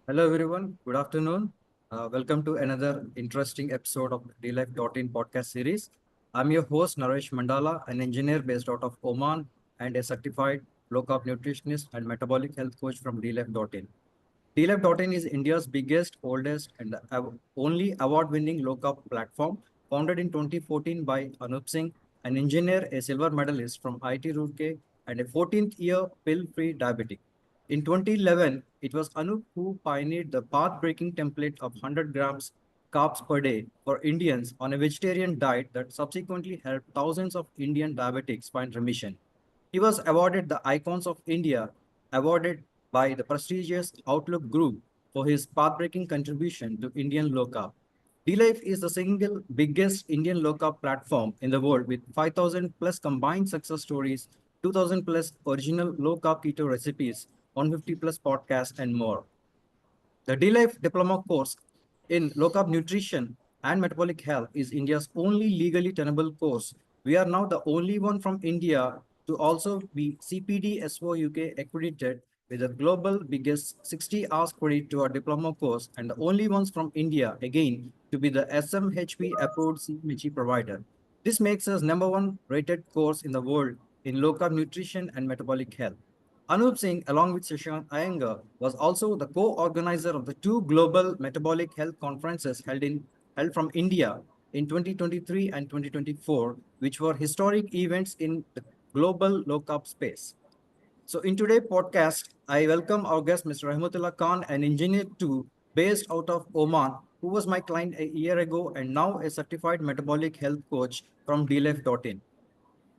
Hello, everyone. Good afternoon. Welcome to another interesting episode of dLife.in podcast series. I'm your host, Naresh Mandala, an engineer based out of Oman and a certified low-carb nutritionist and metabolic health coach from dLife.in. dLife.in is India's biggest, oldest, and only award-winning low-carb platform, founded in 2014 by Anup Singh, an engineer, a silver medalist from IIT Roorkee, and a 14th-year pill-free diabetic. In 2011, it was Anup who pioneered the path-breaking template of 100 grams carbs per day for Indians on a vegetarian diet that subsequently helped thousands of Indian diabetics find remission. He was awarded the Icons of India, awarded by the prestigious Outlook Group for his path-breaking contribution to Indian low carb. dLife is the single biggest Indian low carb platform in the world with 5,000 plus combined success stories, 2,000 plus original low carb keto recipes, 150 plus podcasts, and more. The dLife Diploma course in low carb nutrition and metabolic health is India's only legally tenable course. We are now the only one from India to also be CPD SO UK accredited with the global biggest 60 hours credit to our diploma course and the only ones from India again to be the SMHP approved CMHE provider. This makes us number one rated course in the world in low carb nutrition and metabolic health. Anup Singh, along with Shashank Iyengar, was also the co-organizer of the two global metabolic health conferences held from India in 2023 and 2024, which were historic events in the global low-carb space. So in today's podcast, I welcome our guest, Mr. Rehmatullah Khan, an engineer too, based out of Oman, who was my client a year ago and now a certified metabolic health coach from dLife.in.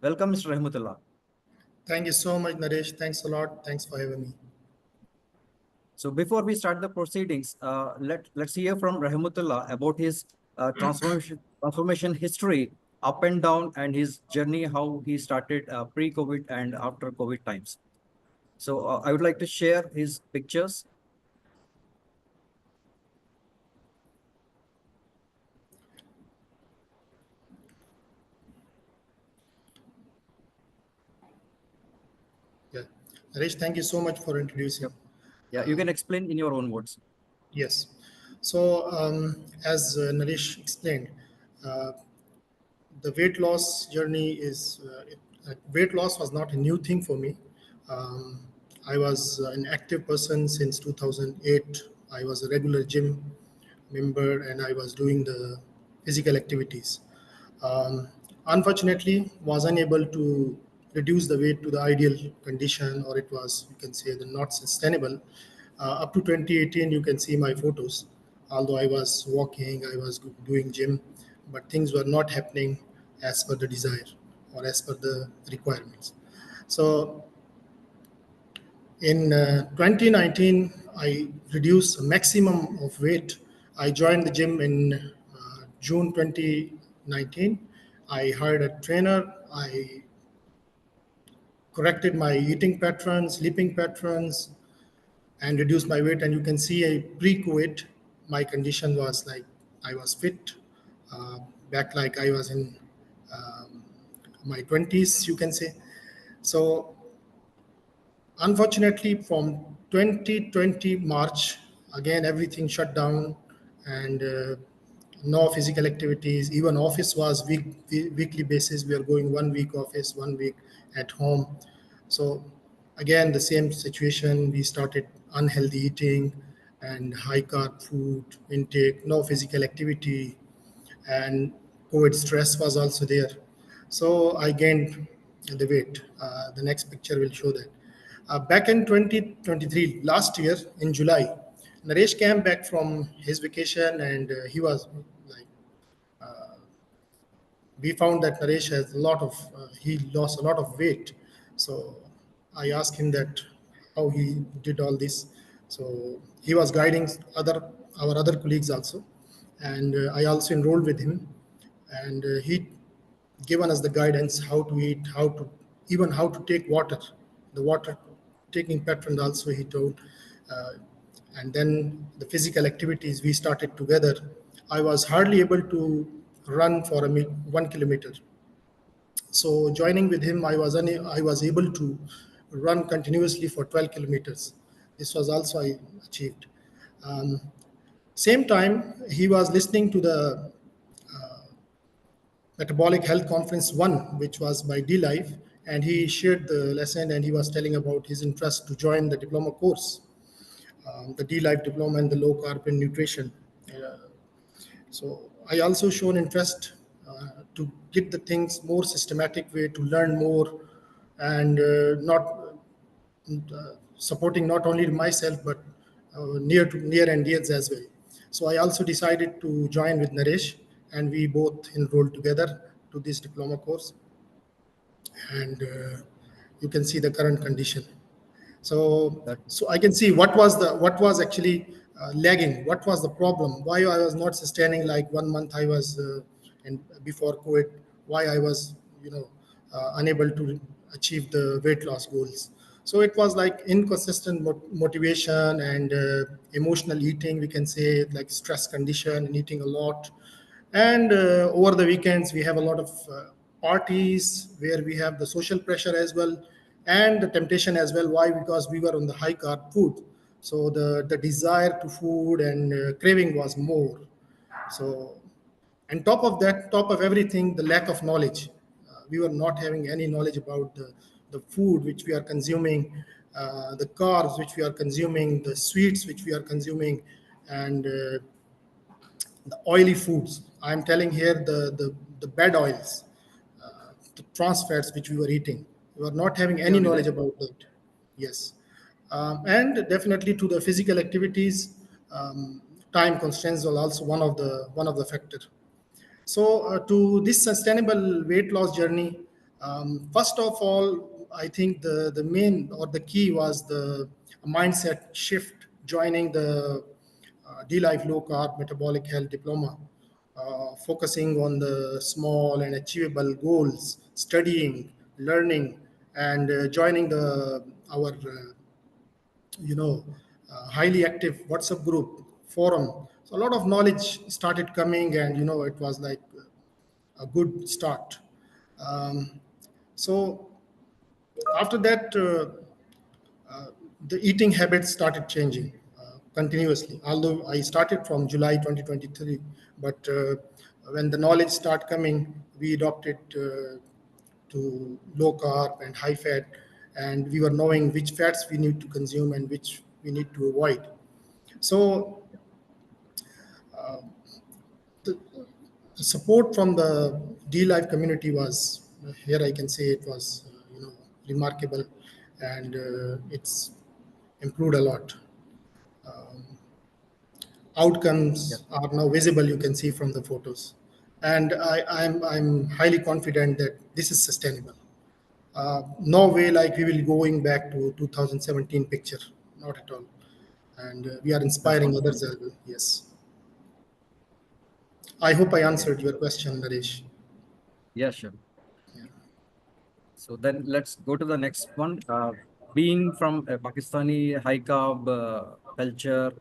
Welcome, Mr. Rehmatullah. Thank you so much, Naresh. Thanks a lot. Thanks for having me. So before we start the proceedings, let's hear from Rahmatullah about his transformation history, up and down, and his journey, how he started pre-COVID and after COVID times. So I would like to share his pictures. Yeah, Naresh, thank you so much for introducing. Yep. Yeah, you can explain in your own words. Yes. So, as Naresh explained, uh, the weight loss journey weight loss was not a new thing for me. Um, I was an active person since 2008. I was a regular gym member and I was doing the physical activities. Um, Unfortunately, was unable to reduce the weight to the ideal condition, or it was, you can say, the not sustainable. Up to 2018, you can see my photos. Although I was walking, I was doing gym, but things were not happening as per the desire or as per the requirements. So in 2019, I reduced a maximum of weight. I joined the gym in June 2019. I hired a trainer. I corrected my eating patterns, sleeping patterns, and reduced my weight. And you can see a pre-COVID, my condition was like I was fit, uh, back like I was in um, my 20s, you can say. So unfortunately, from 2020 March, again everything shut down, and no physical activities. Even office was weekly basis. We are going 1 week office, 1 week at home. So again the same situation. We started unhealthy eating and high carb food intake, no physical activity, and COVID stress was also there. So I gained the weight. The next picture will show that. Back in 2023, last year in July, Naresh came back from his vacation and he was like, we found that Naresh has a lot of, he lost a lot of weight. So I asked him that how he did all this. So he was guiding our other colleagues also, and I also enrolled with him, and he given us the guidance how to eat, how to even how to take water, the water taking pattern also he told, uh, and then the physical activities we started together. I was hardly able to run for 1 kilometer. So joining with him, I was able to run continuously for 12 kilometers. This was also I achieved. Um, Same time, he was listening to the Metabolic Health Conference 1, which was by dLife, and he shared the lesson and he was telling about his interest to join the diploma course, the dLife diploma in the low carb and nutrition. Uh, so I also shown interest to get the things more systematic way to learn more and not supporting not only myself but near and dears as well. So I also decided to join with Naresh, and we both enrolled together to this diploma course. And you can see the current condition. So, That so I can see what was actually lagging. What was the problem? Why I was not sustaining like 1 month I was and before COVID. Why I was unable to achieve the weight loss goals. So it was like inconsistent motivation and emotional eating. We can say like stress condition and eating a lot. And over the weekends, we have a lot of parties where we have the social pressure as well and the temptation as well. Why? Because we were on the high carb food. So the desire to food and craving was more. So, and top of everything, the lack of knowledge. We were not having any knowledge about the food which we are consuming, the carbs which we are consuming, the sweets which we are consuming, and the oily foods. I'm telling here the bad oils, the trans fats which we were eating. We were not having okay any only, knowledge right? about that. Yes. And definitely to the physical activities, time constraints are also one of the factor. So, to this sustainable weight loss journey, first of all, I think the main or the key was the mindset shift, joining the dLife Low Carb Metabolic Health Diploma, focusing on the small and achievable goals, studying, learning, and joining the our highly active WhatsApp group forum. So a lot of knowledge started coming, and it was like a good start. Um, so after that, the eating habits started changing continuously. Although I started from July 2023, but when the knowledge started coming, we adopted to low carb and high fat, and we were knowing which fats we need to consume and which we need to avoid. So the, the support from the dLife community was here. I can say it was remarkable, and it's improved a lot. Yeah. Outcomes are now visible. You can see from the photos, and I'm highly confident that this is sustainable. No way like we will going back to 2017 picture, not at all. And we are That's inspiring wonderful. others as well. Yes, I hope I Okay. answered your question, Naresh. Yeah, sure. So then let's go to the next one. Being from a Pakistani high carb culture,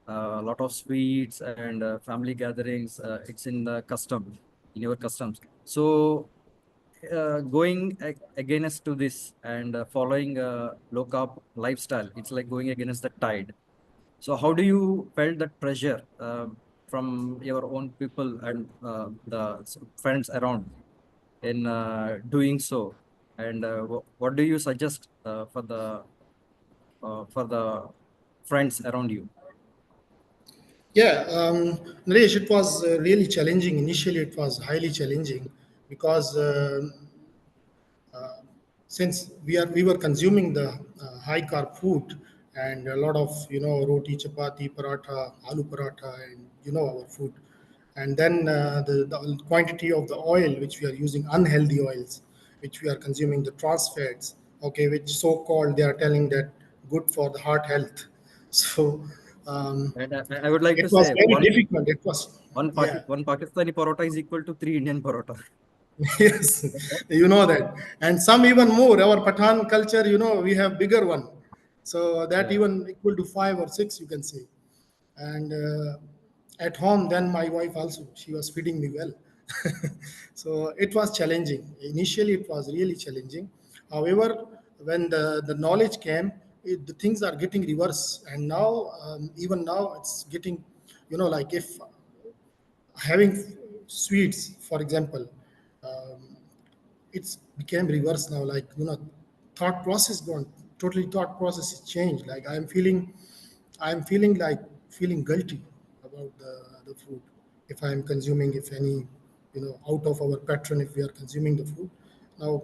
a lot of sweets and family gatherings, it's in the custom, in your customs. So going against to this and following a low carb lifestyle, it's like going against the tide. So how do you felt that pressure from your own people and the friends around in doing so? And what do you suggest for the friends around you? Yeah, Naresh, it was really challenging. Initially, it was highly challenging because since we were consuming the high carb food and a lot of roti, chapati, paratha, aloo paratha, and our food, and then the quantity of the oil which we are using, unhealthy oils, which we are consuming, the trans fats, okay, which so called they are telling that good for the heart health. So um, And I would like it to was say very difficult. It was, yeah. one Pakistani parota is equal to three Indian parota. Yes, you know that. And some even more. Our Pathan culture, we have bigger one. So that Yeah, even equal to 5 or 6, you can say. And at home, then my wife also, she was feeding me well. So it was challenging. Initially, it was really challenging. However, when the knowledge came, the things are getting reverse. And now, even now, it's getting, like if having sweets, for example, um, it's became reverse now. Like, thought process gone totally. Thought process is changed. Like I'm feeling like feeling guilty about the food if I'm consuming, if any, out of our patron, if we are consuming the food. Now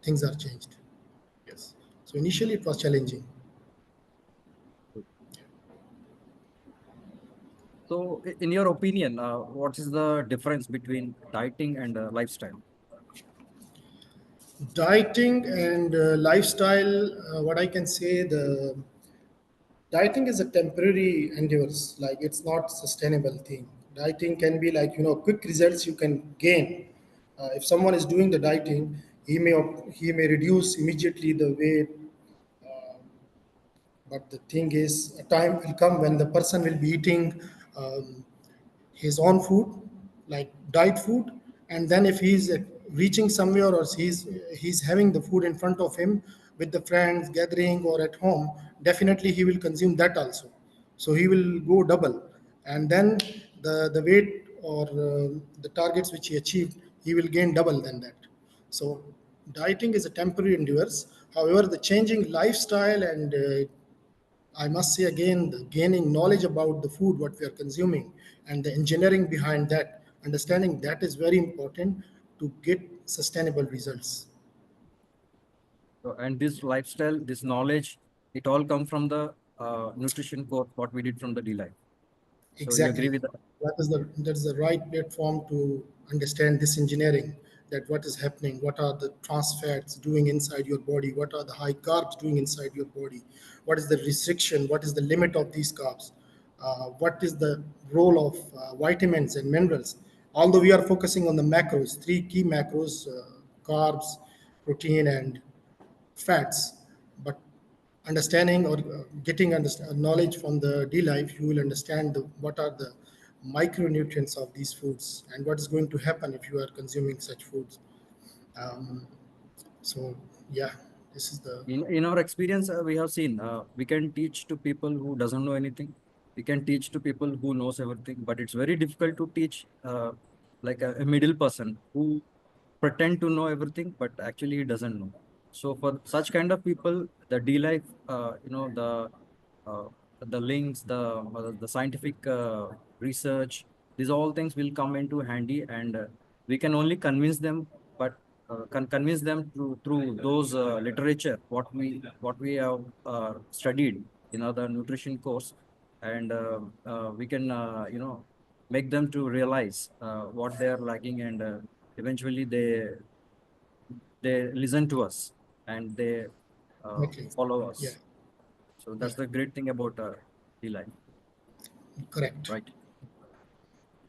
things are changed. Yes. So initially it was challenging. So, in your opinion, what is the difference between dieting and lifestyle? Dieting and lifestyle, what I can say, the dieting is a temporary endeavors, like it's not sustainable thing. Dieting can be like, quick results you can gain. If someone is doing the dieting, he may reduce immediately the weight. But the thing is, a time will come when the person will be eating um, his own food, like diet food, and then if he's reaching somewhere, or he's having the food in front of him with the friends gathering or at home, definitely he will consume that also. So he will go double, and then the weight or the targets which he achieved, he will gain double than that. So dieting is a temporary endurance. However, the changing lifestyle and I must say again, the gaining knowledge about the food, what we are consuming, and the engineering behind that, understanding that is very important to get sustainable results. So, and this lifestyle, this knowledge, it all come from the nutrition course, what we did from the dLife. So, you agree Exactly. with that? That's the right platform to understand this engineering. That what is happening, what are the trans fats doing inside your body, what are the high carbs doing inside your body, what is the restriction, what is the limit of these carbs, what is the role of vitamins and minerals. Although we are focusing on the macros, three key macros: carbs, protein, and fats. But understanding or getting knowledge from the dLife, you will understand what are the micronutrients of these foods and what is going to happen if you are consuming such foods. Um, so, yeah, this is the In our experience, we have seen we can teach to people who doesn't know anything. We can teach to people who knows everything, but it's very difficult to teach like a middle person who pretend to know everything, but actually he doesn't know. So for such kind of people, the dLife, uh, the links, the scientific research, these all things will come into handy, and we can only convince them, but can convince them through those literature what we have studied in other nutrition course, and we can make them to realize what they are lacking, and eventually they listen to us and they okay. follow Yeah, us. So yeah, that's the great thing about D-Line, correct. right?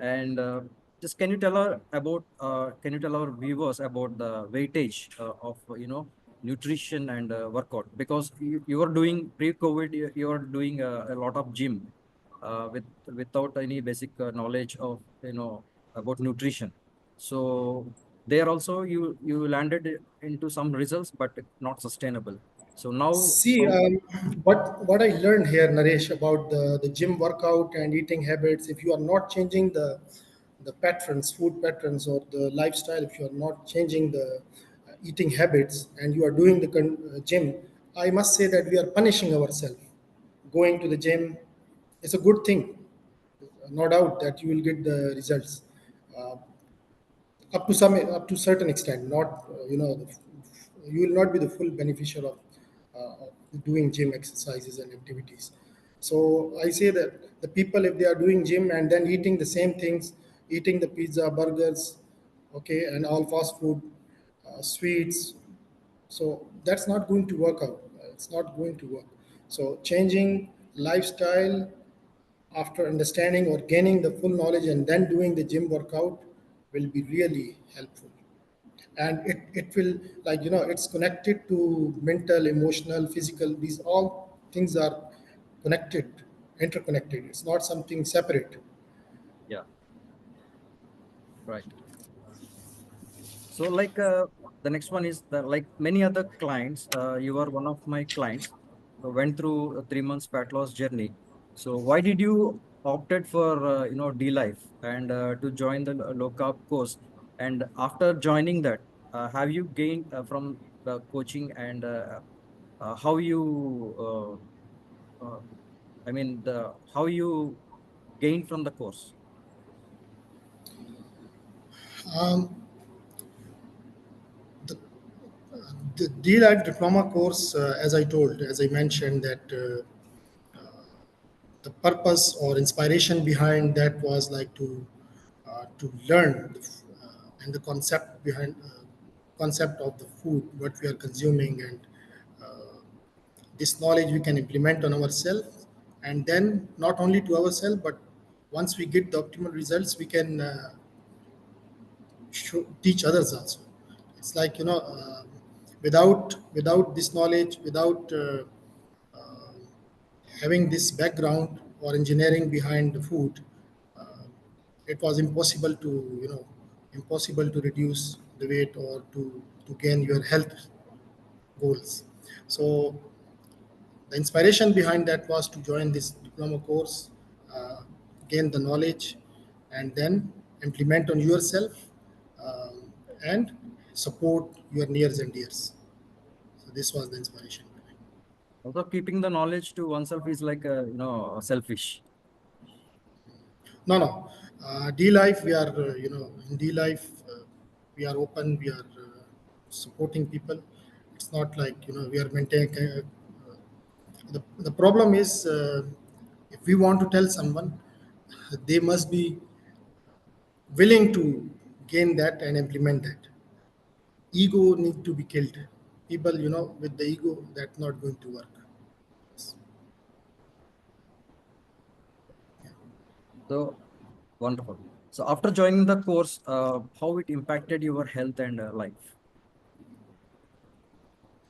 And just can you tell our viewers about the weightage of nutrition and workout, because you are doing pre-COVID, you are doing a lot of gym without any basic knowledge of about nutrition. So there also you landed into some results, but not sustainable. So now See, how? what I learned here, Naresh, about the gym workout and eating habits. If you are not changing the patterns, food patterns, or the lifestyle, if you are not changing the eating habits, and you are doing the gym, I must say that we are punishing ourselves. Going to the gym is a good thing, no doubt that you will get the results. Uh, up to certain extent, not you will not be the full beneficiary of doing gym exercises and activities. So I say that the people, if they are doing gym and then eating the same things, eating the pizza, burgers, okay, and all fast food, sweets, so that's not going to work out. It's not going to work. So changing lifestyle after understanding or gaining the full knowledge and then doing the gym workout will be really helpful. And it will, like, it's connected to mental, emotional, physical. These all things are connected, interconnected. It's not something separate. Yeah, right. So like the next one is the, like many other clients, you are one of my clients. went through a 3 months fat loss journey. So why did you opted for dLife and to join the low carb course? And after joining that, have you gained from the coaching and how you I mean the how you gained from the course? Um, the, the dLife diploma course, as I mentioned, that the purpose or inspiration behind that was like to learn and the concept of the food what we are consuming, and this knowledge we can implement on ourselves, and then not only to ourselves, but once we get the optimal results we can teach others also. It's like, without this knowledge, without having this background or engineering behind the food, uh, it was impossible to reduce the weight or to gain your health goals. So the inspiration behind that was to join this diploma course, uh, gain the knowledge, and then implement on yourself, um, and support your nears and dears. So this was the inspiration. Also, keeping the knowledge to oneself is like selfish. No, no. D Life, we are, in D Life, we are open, we are supporting people. It's not like, we are maintaining. The problem is, if we want to tell someone, they must be willing to gain that and implement that. Ego need to be killed. People, with the ego, that's not going to work. So wonderful. So after joining the course, how it impacted your health and life?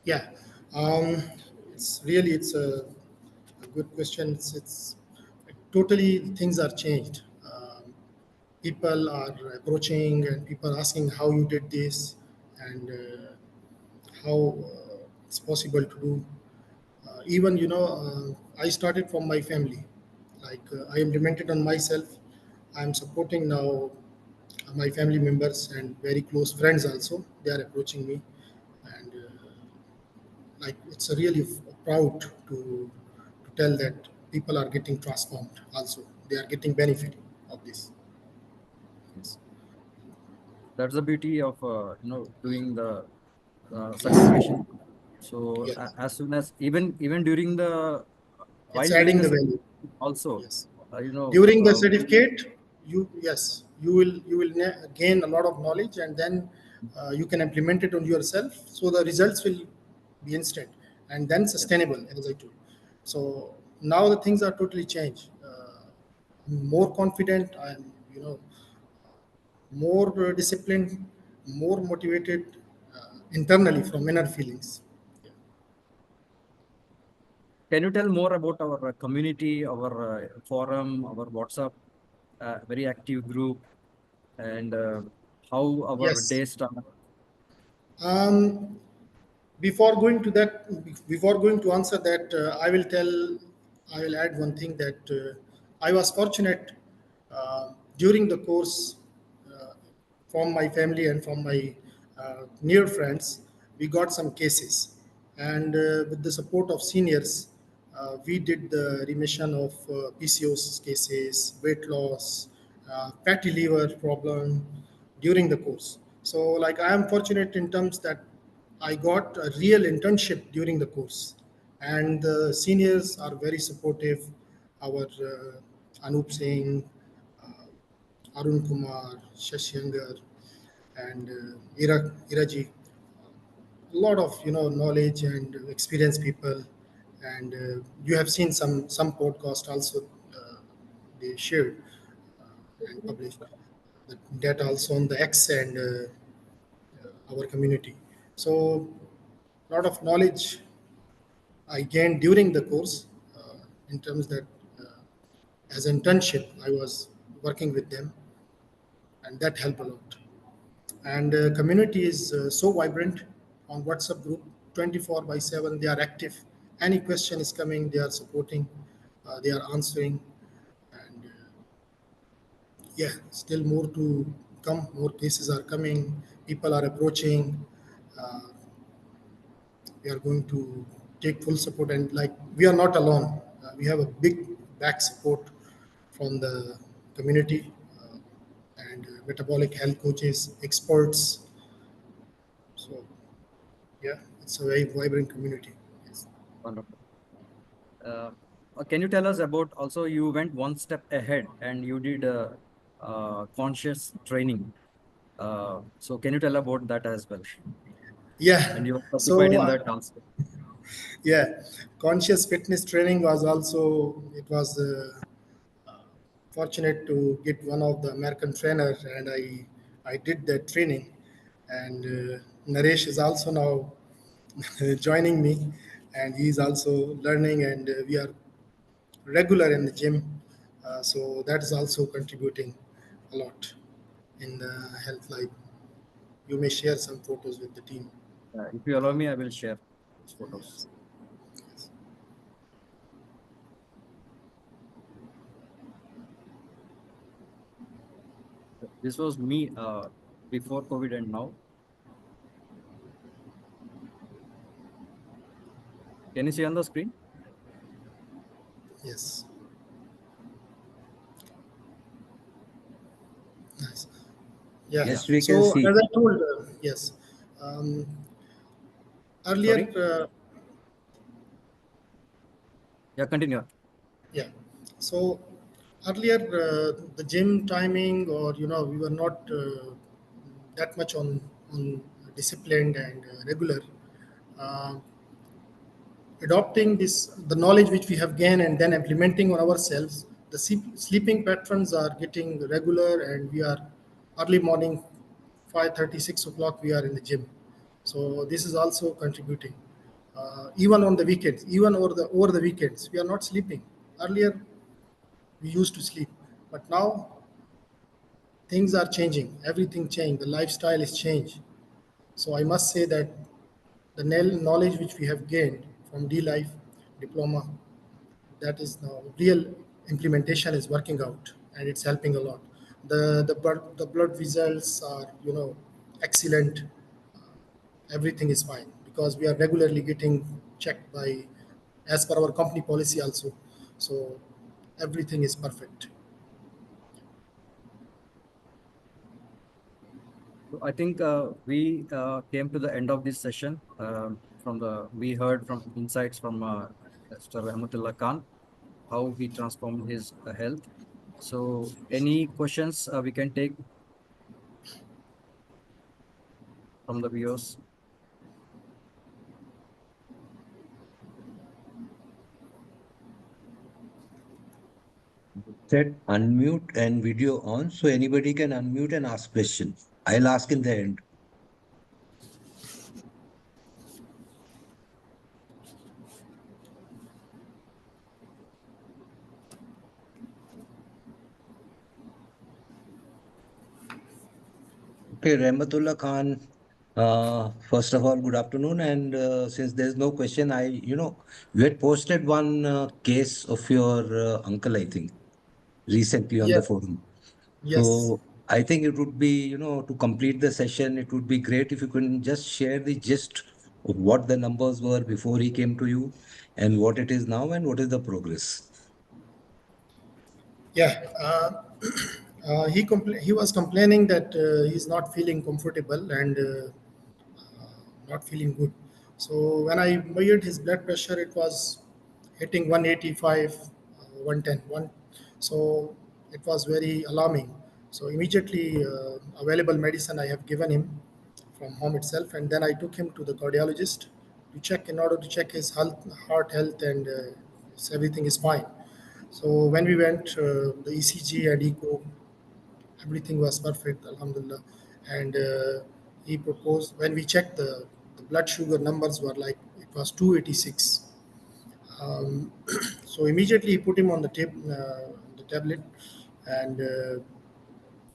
Yeah, um, it's a good question. It's totally things are changed. People are approaching and people asking how you did this, and how it's possible to do. Even I started from my family. Like I implemented on myself. I'm supporting now my family members and very close friends also. They are approaching me, and like it's a really proud to tell that people are getting transformed. Also, they are getting benefit of this. Yes. That's the beauty of doing the certification. So Yes, as soon as even during the it's while doing adding the the value. certification also, Yes. uh, you know During the uh, certificate, you will gain a lot of knowledge, and then you can implement it on yourself, so the results will be instant and then yes. sustainable, as I told. So now the things are totally changed. I'm more confident. I'm, more disciplined, more motivated internally from inner feelings. Can you tell more about our community, our forum, our WhatsApp, very active group, and how our Yes. day start? Um, before going to that, before going to answer that, I will add one thing that I was fortunate during the course, uh, from my family and from my near friends. We got some cases, and with the support of seniors, we did the remission of PCOS cases, weight loss, fatty liver problem during the course. So, like, I am fortunate in terms that I got a real internship during the course, and the seniors are very supportive. Our Anup Singh, Arun Kumar, Shashangar, and Iraji, a lot of knowledge and experienced people, and you have seen some podcast also, uh, they shared and published the data also on the X and our community. So a lot of knowledge I gained during the course, in terms that as internship I was working with them, and that helped a lot. And community is so vibrant on WhatsApp group, 24 by 7 they are active. any question is coming, they are supporting, they are answering, and yeah, still more to come. More cases are coming. People are approaching. Uh, we are going to take full support, and like we are not alone. We have a big back support from the community and metabolic health coaches, experts. So yeah, it's a very vibrant community. Yes. Wonderful. Uh, can you tell us about also you went one step ahead and you did conscious training. So can you tell about that as well? Yeah. And you were certified So in that also. yeah, conscious fitness training was also it was fortunate to get one of the American trainer, and I did that training, and Naresh is also now joining me, and he's also learning, and we are regular in the gym, so that is also contributing a lot in the health life. You may share some photos with the team. If you allow me, I will share those photos. This was me before COVID and now. Can you see on the screen? Yes, nice. Yeah. Yeah. Yes, we can So as see. I told, yes, um, earlier, Sorry? Yeah, continue. yeah. So earlier, the gym timing, or we were not that much on disciplined and regular. Uh, Adopting this the knowledge which we have gained and then implementing on ourselves, the sleeping patterns are getting regular, and we are early morning, 5:30, 6 o'clock we are in the gym. So this is also contributing, even on the weekends, even over the weekends we are not sleeping. Earlier we used to sleep, but now things are changing, everything changed, the lifestyle is changed. So I must say that the knowledge which we have gained from dLife diploma, that is now real implementation is working out, and it's helping a lot. The blood results are excellent. Everything is fine because we are regularly getting checked by as per our company policy also. So everything is perfect. So I think we came to the end of this session. We heard from insights from Mr. Rehmatullah Khan, how he transformed his health. So any questions we can take from the viewers? Set unmute and video on so anybody can unmute and ask questions. I'll ask in the end. Okay, Rehmatullah Khan. First of all, good afternoon. And since there's no question, you had posted one case of your uncle, I think, recently on Yeah. the forum. Yes. So I think it would be, to complete the session, it would be great if you can just share the gist of what the numbers were before he came to you and what it is now and what is the progress. Yeah. He was complaining that he's not feeling comfortable and not feeling good. So when I measured his blood pressure, it was hitting 185, 110, one. So it was very alarming. So immediately, available medicine I have given him from home itself, and then I took him to the cardiologist to check in order to check his heart health, and everything is fine. So when we went, the ECG and echo, everything was perfect, alhamdulillah. And he proposed, when we checked, the blood sugar numbers were like it was 286. So immediately he put him on the tablet, and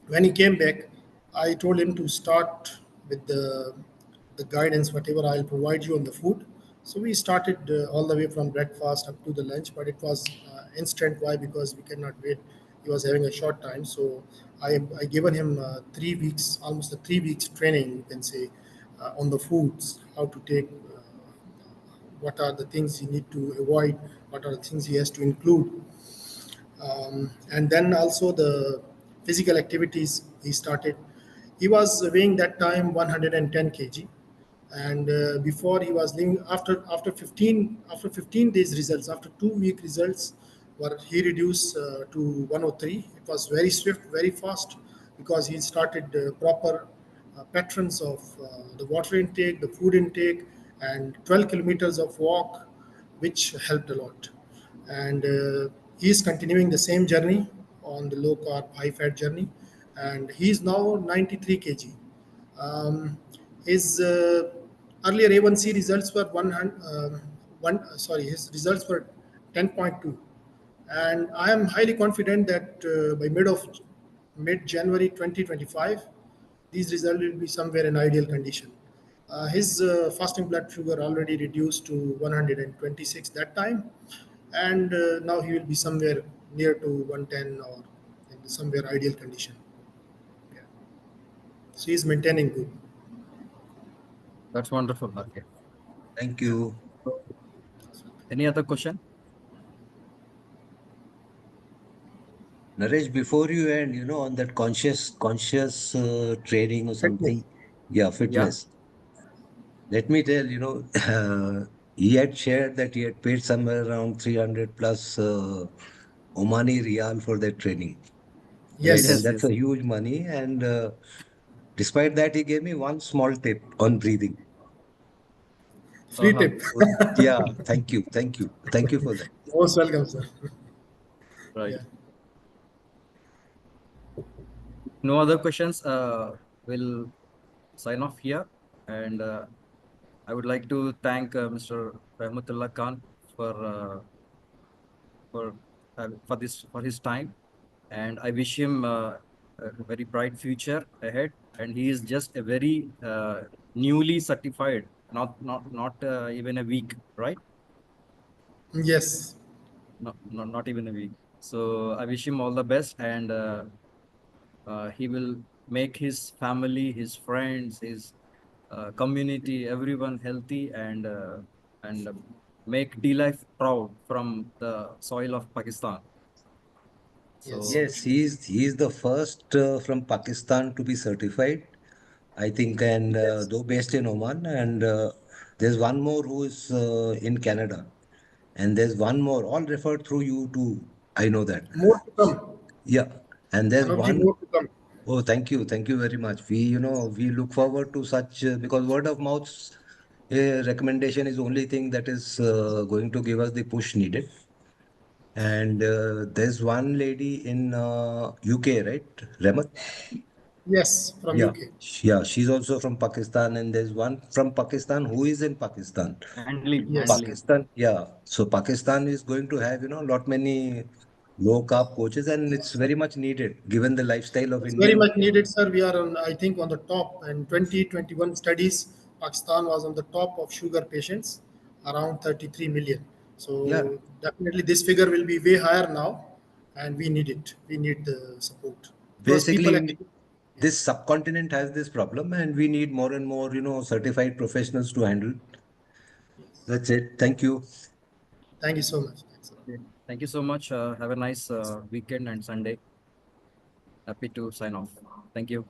when he came back, I told him to start with the guidance whatever I'll provide you on the food. So we started all the way from breakfast up to the lunch, but it was instant. Why? Because we cannot wait. He was having a short time, so I given him 3 weeks, almost a 3 weeks training, you can say, on the foods, how to take, what are the things he need to avoid, what are the things he has to include, and then also the physical activities he started. He was weighing that time 110 kg, and before he was living, after 15 days results, after 2 week results, were he reduced to 103. It was very swift, very fast, because he started proper patterns of the water intake, the food intake, and 12 kilometers of walk, which helped a lot. And he is continuing the same journey on the low carb, high fat journey, and he is now 93 kg. His earlier A1C results were 100, his results were 10.2, and I am highly confident that by mid January 2025, these results will be somewhere in ideal condition. His fasting blood sugar already reduced to 126 that time, and now he will be somewhere near to 110 or in somewhere ideal condition. Yeah. So he is maintaining good. That's wonderful. Okay. Thank you. Any other question? Naresh, before you end, on that conscious training or Fitness. something, yeah, Yeah. fitness. Let me tell, he had shared that he had paid somewhere around 300 plus Omani Riyal for that training, right? And Yes, Yes, that's yes. a huge money. And despite that, he gave me one small tip on breathing. free Uh-huh. tip. Yeah, thank you, thank you, thank you for that. Most welcome, sir. Right. Yeah. No other questions. We'll sign off here. And I would like to thank Mr. Rehmatullah Khan for uh, for for his time, and I wish him a very bright future ahead. And he is just a very newly certified, not even a week, right? Yes. Not even a week. So I wish him all the best, and he will make his family, his friends, his community, everyone healthy, and make dLife proud from the soil of Pakistan. Yes. So Yes, he's the first from Pakistan to be certified, I think, and Yes. though based in Oman, and there's one more who is in Canada, and there's one more, all referred through you too. I know that. More to come. Yeah, and there's Manavji, one. more to come. Oh, thank you very much. We look forward to such because word of mouth recommendation is only thing that is going to give us the push needed. And there's one lady in UK, right? Remat? Yes, from Yeah, UK. yeah, she's also from Pakistan, and there's one from Pakistan who is in Pakistan. and Yes. leave. Pakistan, yeah. So Pakistan is going to have, lot many low carb coaches, and it's very much needed given the lifestyle of It's very Indian. much needed, sir. We are on, I think, on the top. In 2021 studies, Pakistan was on the top of sugar patients, around 33 million. Yeah, So definitely this figure will be way higher now, and we need it. We need the support because people basically, actually, yeah. this subcontinent has this problem, and we need more and more, certified professionals to handle. Yes. That's it. Thank you. Thank you so much. Thanks a lot. Okay. Thank you so much. Have a nice Yes. weekend and Sunday. Happy to sign off. Thank you.